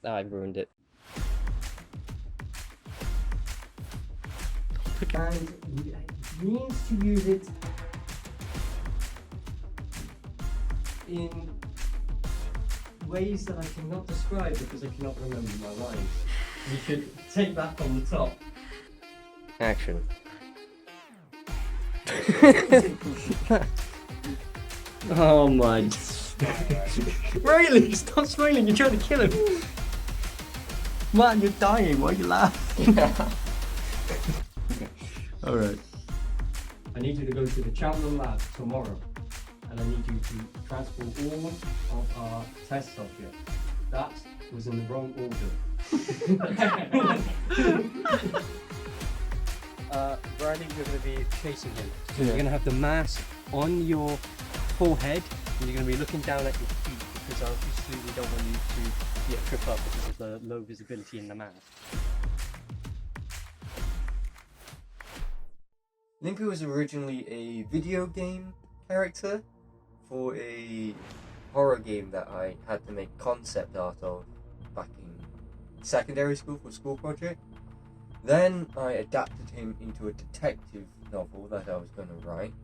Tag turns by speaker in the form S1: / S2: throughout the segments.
S1: I ruined it.
S2: And means to use it in ways that I cannot describe because I cannot remember my lines. You should take that from the top.
S1: Action. Oh my. Riley, stop smiling, you're trying to kill him. Man, you're dying, why are you laughing? Alright.
S2: I need you to go to the Chandler lab tomorrow, and I need you to transport all of our test subjects. That was in the wrong order.
S1: Riley, you're going to be chasing him. So you're going to have the mask on your forehead, and you're going to be looking down at your feet, because obviously we don't want you to trip up because of the low visibility in the mask.
S3: Limpy was originally a video game character for a horror game that I had to make concept art of back in secondary school for a school project. Then I adapted him into a detective novel that I was going to write,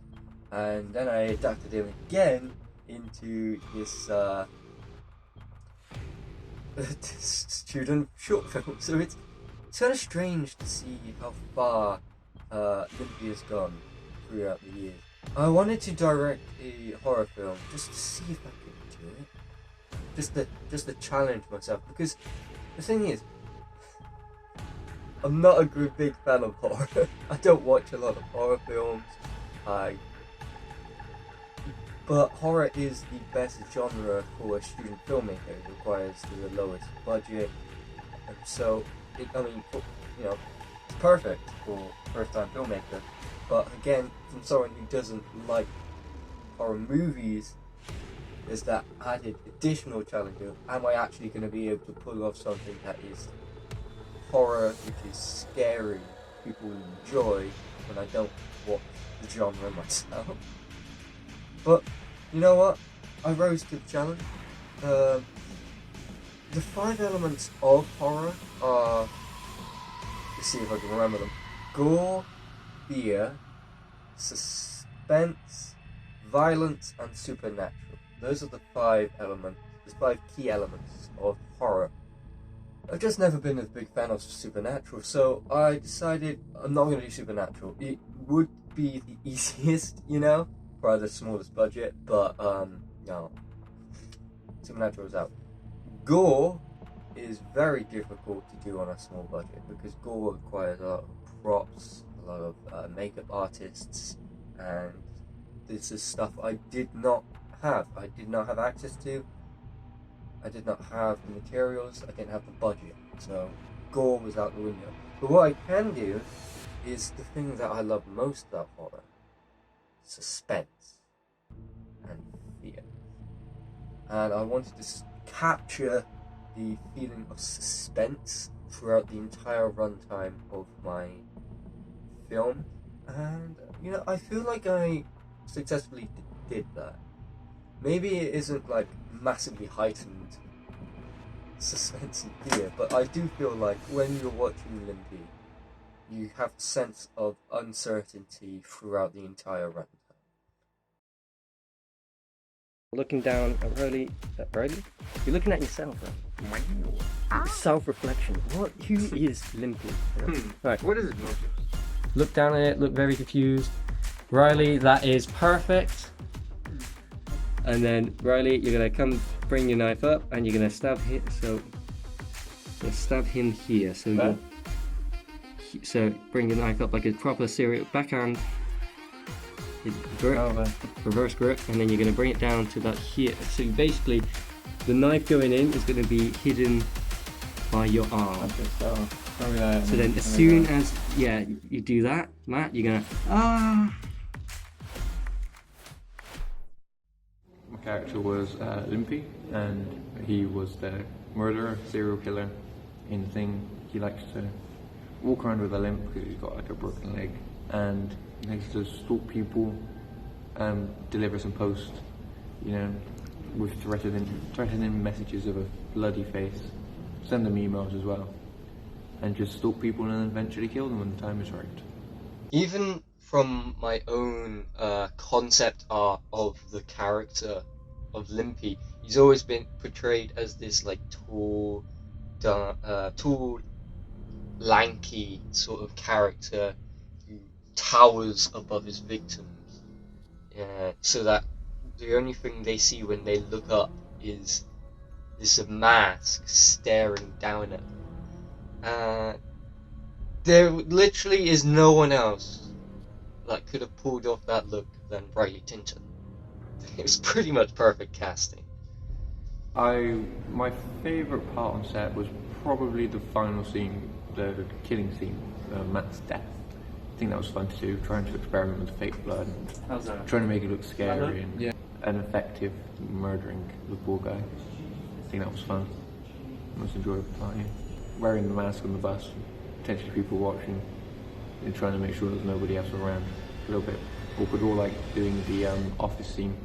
S3: and then I adapted him again into this student short film. So it's kind of strange to see how far Limpy has gone throughout the years. I wanted to direct a horror film just to see if I could do it, just to challenge myself, because the thing is, I'm not a big fan of horror. I don't watch a lot of horror films. But horror is the best genre for a student filmmaker. It requires the lowest budget, and so it's perfect for first-time filmmaker. But again, from someone who doesn't like horror movies, there's that added additional challenge of, am I actually going to be able to pull off something that is horror, which is scary, people will enjoy, when I don't watch the genre myself. But you know what? I rose to the challenge. The 5 elements of horror are, let's see if I can remember them: gore, fear, suspense, violence, and supernatural. Those are the 5 elements, the 5 key elements of horror. I've just never been a big fan of supernatural, so I decided I'm not going to do supernatural. It would be the easiest, for the smallest budget, but no. Supernatural is out. Gore is very difficult to do on a small budget because gore requires a lot of props, a lot of makeup artists, and this is stuff I did not have. I did not have access to. I did not have the materials. I didn't have the budget, so gore was out the window. But what I can do is the thing that I love most about horror: suspense and fear. And I wanted to capture the feeling of suspense throughout the entire runtime of my film, and I feel like I successfully did that. Maybe it isn't like massively heightened suspense and fear, but I do feel like when you're watching Limpy, you have a sense of uncertainty throughout the entire runtime.
S1: Looking down at Riley, you're looking at yourself, right? Self-reflection. Who is Limpy? Right.
S4: What is it?
S1: Look down at it, look very confused. Riley, that is perfect. And then Riley, you're gonna come bring your knife up and you're gonna stab him. So you stab him here. So bring your knife up like a proper serial backhand. Grip, reverse grip, and then you're going to bring it down to that here. So basically, the knife going in is going to be hidden by your arm.
S4: Okay, so
S1: then as soon as you do that, Matt, you're going to
S4: My character was Limpy, and he was the murderer, serial killer in the thing. He likes to walk around with a limp because he's got like a broken leg, and he likes to stalk people and deliver some post, with threatening messages of a bloody face. send them emails as well, and just stalk people and eventually kill them when the time is right.
S3: Even from my own concept art of the character of Limpy, he's always been portrayed as this like tall, lanky sort of character who towers above his victims, so that the only thing they see when they look up is this mask staring down at them. There literally is no one else that could have pulled off that look than Riley Tinton. It was pretty much perfect casting.
S4: My favourite part on set was probably the final scene, the killing scene, Matt's death. I think that was fun to do, trying to experiment with fake blood and
S1: How's that?
S4: trying to make it look scary and effective murdering the poor guy. I think that was fun. Most enjoyable part, yeah. Wearing the mask on the bus, potentially people watching, and trying to make sure there's nobody else around. A little bit awkward, or like doing the office scene,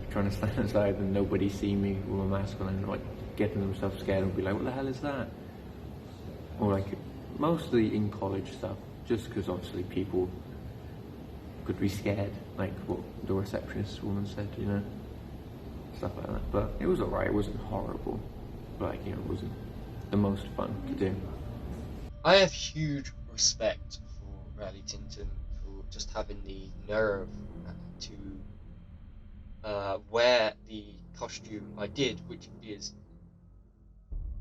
S4: trying to stand outside and nobody see me with my mask on and like getting themselves scared and be like, what the hell is that? Or like mostly in college stuff, just because obviously people could be scared, like what the receptionist woman said, you know, stuff like that. But it was alright, it wasn't horrible, but like, you know, it wasn't the most fun to do.
S3: I have huge respect for Riley Tinton for just having the nerve to wear the costume I did, which is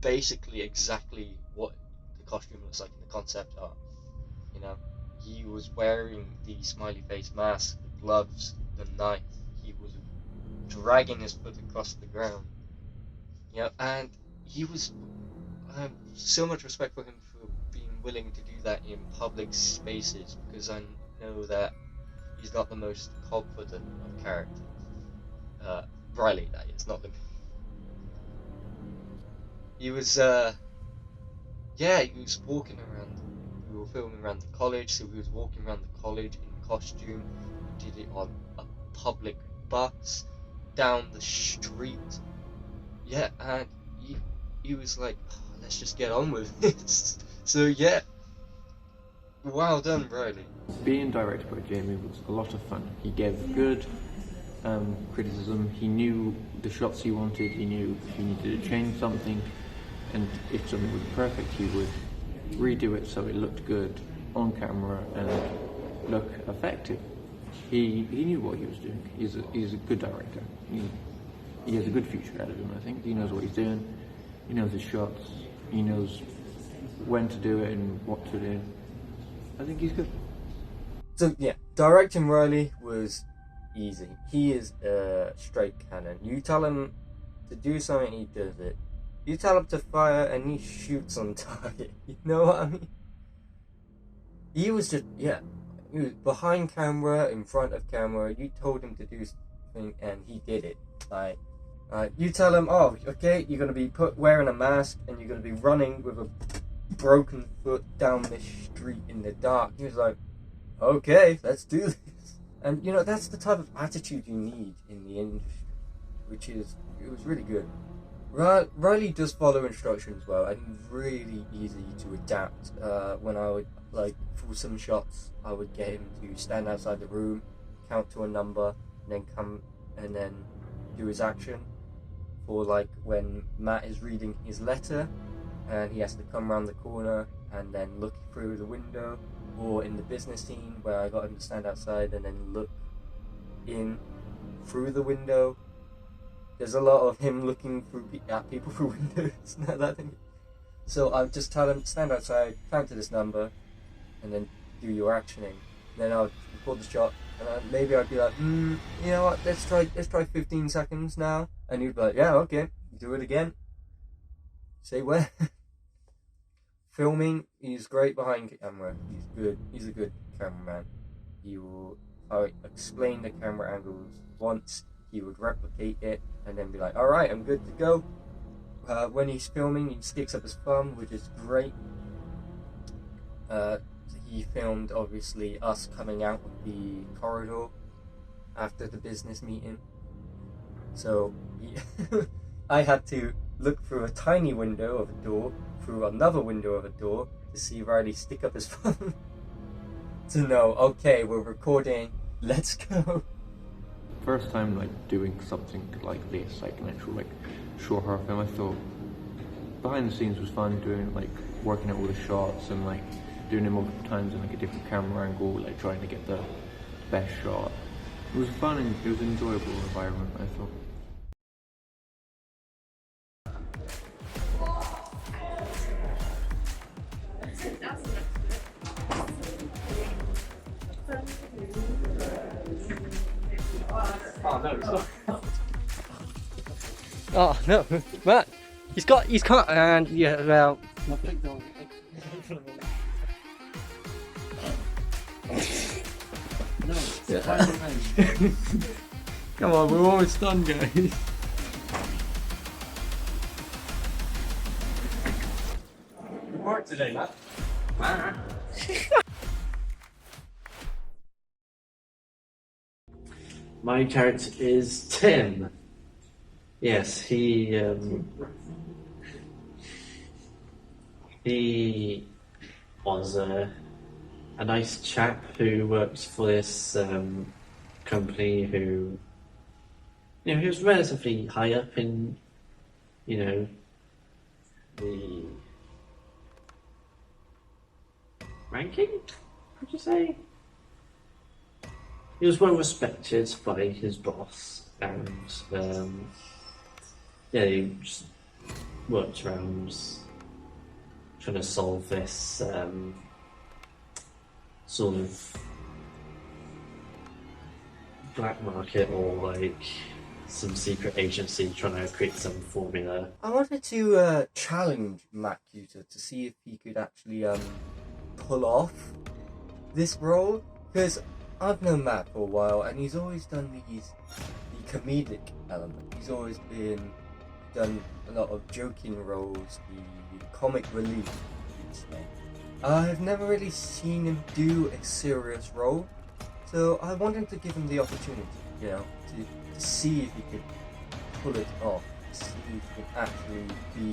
S3: basically exactly what the costume looks like in the concept art. You know, he was wearing the smiley face mask, the gloves, the knife. He was dragging his foot across the ground. You know, and he was. I have so much respect for him for being willing to do that in public spaces, because I know that he's not the most confident of characters. Riley, that is, not the. He was, he was walking around. We were filming around the college, so he was walking around the college in costume. We did it on a public bus, down the street. Yeah, and he was like, oh, let's just get on with this. So yeah, well done, Riley.
S4: Being directed by Jamie was a lot of fun. He gave good criticism. He knew the shots he wanted. He knew if he needed to change something, and if something was perfect, he would redo it so it looked good on camera and look effective. He knew what he was doing. He's a good director. He has a good future ahead of him, I think. He knows what he's doing. He knows his shots. He knows when to do it and what to do. I think he's good.
S3: So yeah, directing Riley was easy. He is a straight cannon. You tell him to do something, he does it. You tell him to fire and he shoots on target. You know what I mean? He was just, he was behind camera, in front of camera. You told him to do something and he did it. Like, you tell him, oh, okay, you're going to be wearing a mask and you're going to be running with a broken foot down the street in the dark. He was like, okay, let's do this. And, you know, that's the type of attitude you need in the industry, which is, it was really good. Riley does follow instructions well, and really easy to adapt. When I would, like, for some shots, I would get him to stand outside the room, count to a number, and then come and then do his action. For, like, when Matt is reading his letter, and he has to come around the corner and then look through the window, or in the business scene where I got him to stand outside and then look in through the window. There's a lot of him looking at people through windows. That thing. So I would just tell him, stand outside, count to this number, and then do your actioning. Then I would record the shot, and maybe I'd be like, you know what? Let's try 15 seconds now. And he'd be like, yeah, okay, do it again. Say when. Filming, he's great behind camera. He's good. He's a good cameraman. He will explain the camera angles once. He would replicate it and then be like, all right, I'm good to go. When he's filming, he sticks up his thumb, which is great. He filmed, obviously, us coming out of the corridor after the business meeting. So I had to look through a tiny window of a door, through another window of a door, to see Riley stick up his phone. To know, okay, we're recording, let's go.
S4: First time like doing something like this, like an actual like short horror film, I thought behind the scenes was fun, doing like working out all the shots and like doing it multiple times in like a different camera angle, like trying to get the best shot. It was fun and it was an enjoyable environment, I thought.
S2: Oh no, it's not.
S1: Oh no, Matt, he's cut, and yeah, well.
S2: No, it's
S1: Come on, we're almost done, guys.
S2: Good work today, Matt.
S5: My character is Tim. Yes, he was a nice chap who works for this company who, you know, he was relatively high up in, you know, the ranking, would you say? He was well respected by his boss, and yeah, he just worked around trying to solve this sort of black market, or like some secret agency trying to create some formula.
S3: I wanted to challenge Matt Cuter to see if he could actually pull off this role, because I've known Matt for a while and he's always done the comedic element. He's always done a lot of joking roles, the comic relief, you'd say. I've never really seen him do a serious role, so I wanted to give him the opportunity, you know, to see if he could pull it off, to see if he can actually be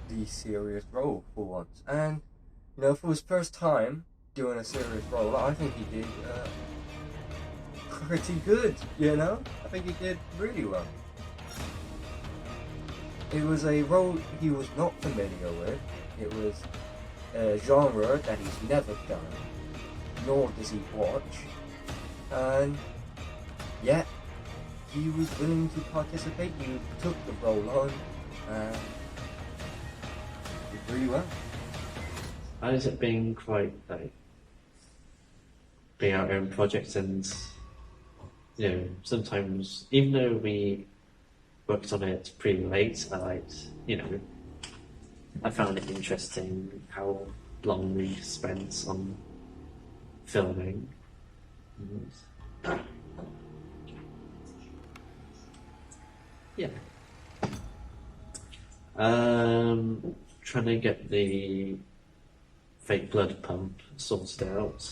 S3: the serious role for once. And, you know, for his first time doing a serious role, I think he did pretty good, you know? I think he did really well. It was a role he was not familiar with. It was a genre that he's never done, nor does he watch. And yet, he was willing to participate. He took the role on and did really well.
S5: How is it being quite like being our own project, and you know, sometimes even though we worked on it pretty late, I found it interesting how long we spent on filming. Yeah. Trying to get the fake blood pump sorted out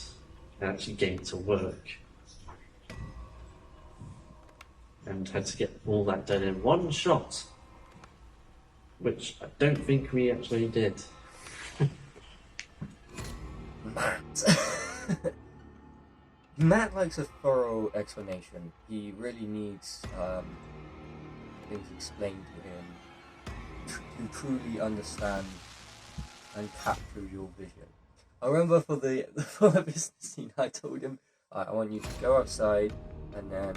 S5: and actually getting to work. And had to get all that done in one shot, which I don't think we actually did.
S3: Matt likes a thorough explanation. He really needs things explained to him to truly understand and capture your vision. I remember for the business scene, I told him, I want you to go outside, and then,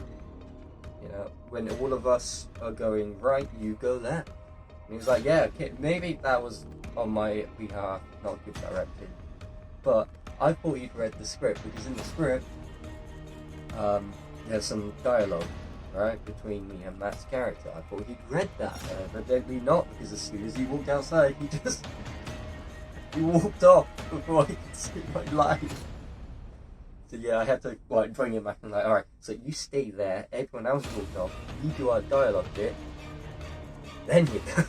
S3: you know, when all of us are going right, you go there. And he was like, yeah, okay, maybe that was on my behalf, not good directing. But I thought he'd read the script, because in the script, there's some dialogue, right, between me and Matt's character. I thought he'd read that, but evidently not, because as soon as he walked outside, he walked off before I could see my line. So yeah, I had to like bring him back and like, alright, so you stay there, everyone else walked off, you do our dialogue bit, then you go.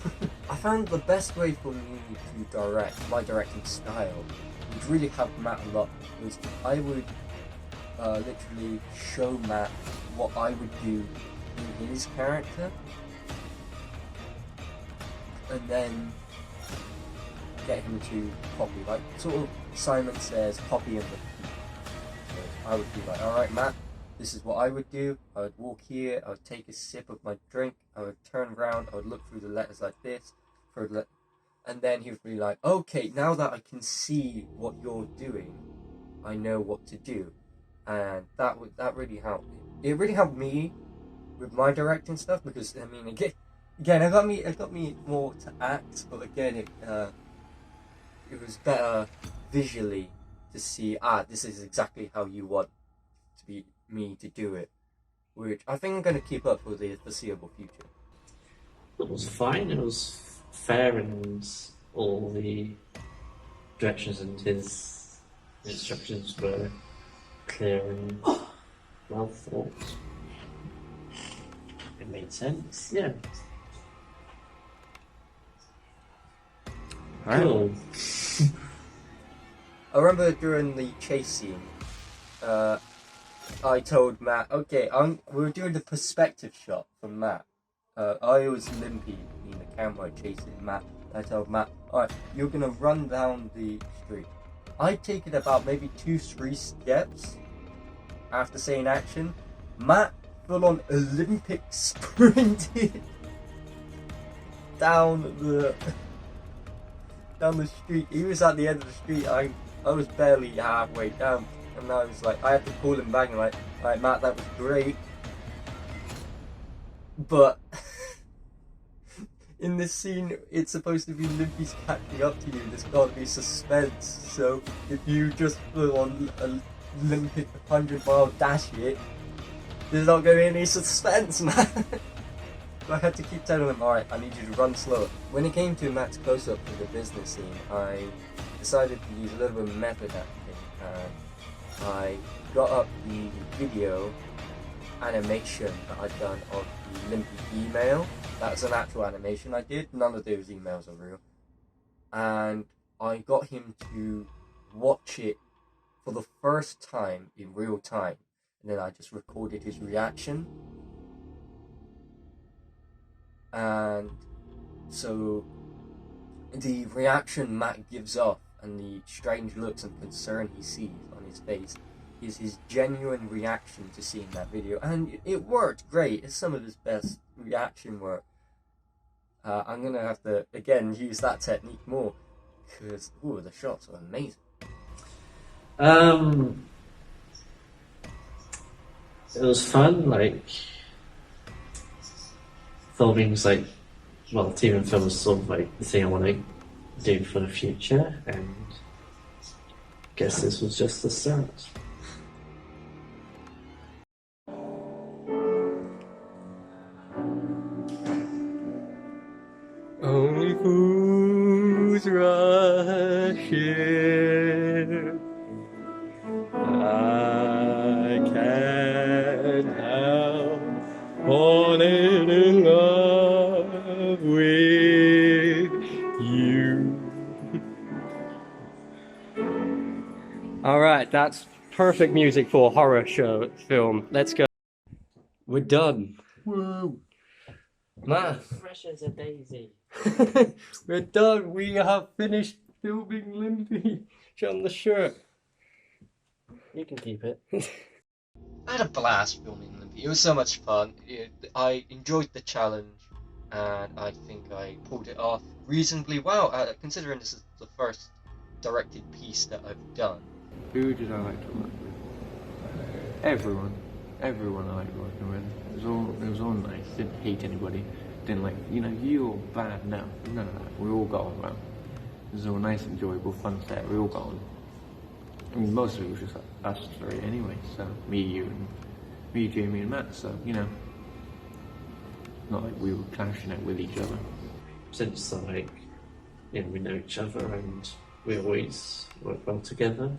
S3: I found the best way for me to direct, my directing style, would really help Matt a lot, was I would literally show Matt what I would do in his character. and then get him to copy, like sort of Simon Says, copy and repeat. So I would be like, alright Matt, this is what I would do. I would walk here, I would take a sip of my drink, I would turn around, I would look through the letters like this, and then he would be like, okay, now that I can see what you're doing, I know what to do. And that really helped me. It really helped me with my directing stuff, because I mean, again, it got me more to act, but again, it was better visually to see, this is exactly how you want me to do it, which I think I'm going to keep up for the foreseeable future.
S5: It was fine. It was fair, and all the directions and his instructions were clear and well thought. It made sense. Yeah. Cool.
S3: I remember during the chase scene, I told Matt, okay, we were doing the perspective shot from Matt. I was Limpy in the camera chasing Matt. I told Matt, alright, you're gonna run down the street. I take it about maybe 2-3 steps after saying action. Matt full on Olympic sprinted down the street. He was at the end of the street. I was barely halfway down, and I was like, I had to pull him back and like, alright Matt, that was great, but in this scene it's supposed to be Limpy's catching up to you. There's got to be suspense. So if you just put on a Olympic 100-mile dash it, there's not going to be any suspense, man. So I had to keep telling him, alright, I need you to run slower. When it came to Matt's close-up for the business scene, I decided to use a little bit of method acting, and I got up the video animation that I'd done of the Limpy email. That's an actual animation I did. None of those emails are real. And I got him to watch it for the first time in real time. And then I just recorded his reaction. And so the reaction Matt gives off and the strange looks and concern he sees on his face is his genuine reaction to seeing that video, and it worked great. It's some of his best reaction work. I'm gonna have to again use that technique more, because the shots are amazing.
S5: It was fun, like filming's like, well, TV and film is sort of like the thing I want to do for the future, and I guess this was just the start.
S1: Only fools rush in. I can't help falling in love with you. Alright, that's perfect music for a horror show film. Let's go. We're done. Woo! Man.
S5: Fresh as a daisy.
S1: We're done. We have finished filming Limpy. Show on the shirt.
S5: You can keep it.
S3: I had a blast filming Limpy. It was so much fun. I enjoyed the challenge, and I think I pulled it off reasonably well, considering this is the first directed piece that I've done.
S4: Who did I like to work with? Everyone I liked working with. It was all nice. Didn't hate anybody. Didn't like, you're bad. No. We all got on well. It was all nice, enjoyable, fun set. We all got on. I mean, most of it was just us three anyway. So me, Jamie, and Matt. So not like we were clashing it with each other.
S5: Since we know each other and we always work well together.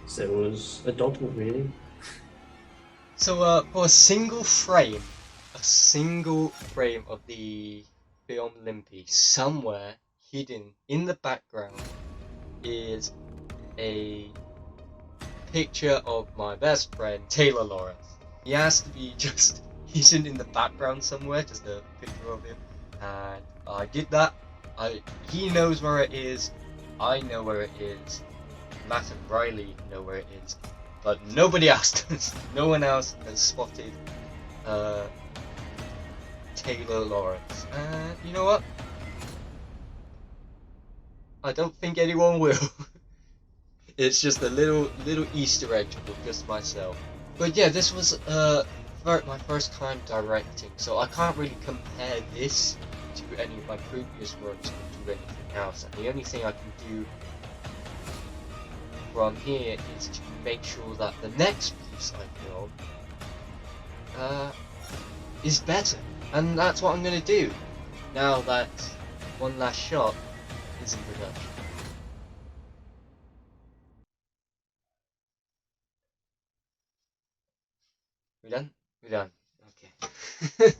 S5: So it was a doddle, really.
S3: So for a single frame of the film Limpy, somewhere hidden in the background is a picture of my best friend Taylor Lawrence. He has to be just hidden in the background somewhere, just a picture of him, and I did that. He knows where it is, I know where it is, Matt and Riley know where it is, but nobody else does. No one else has spotted Taylor Lawrence. And you know what? I don't think anyone will. It's just a little Easter egg for just myself. But yeah, this was my first time directing, so I can't really compare this to any of my previous works or to anything else. And the only thing I can do from here is to make sure that the next piece I film is better, and that's what I'm gonna do now that one last shot is in production. We done? We done. Okay.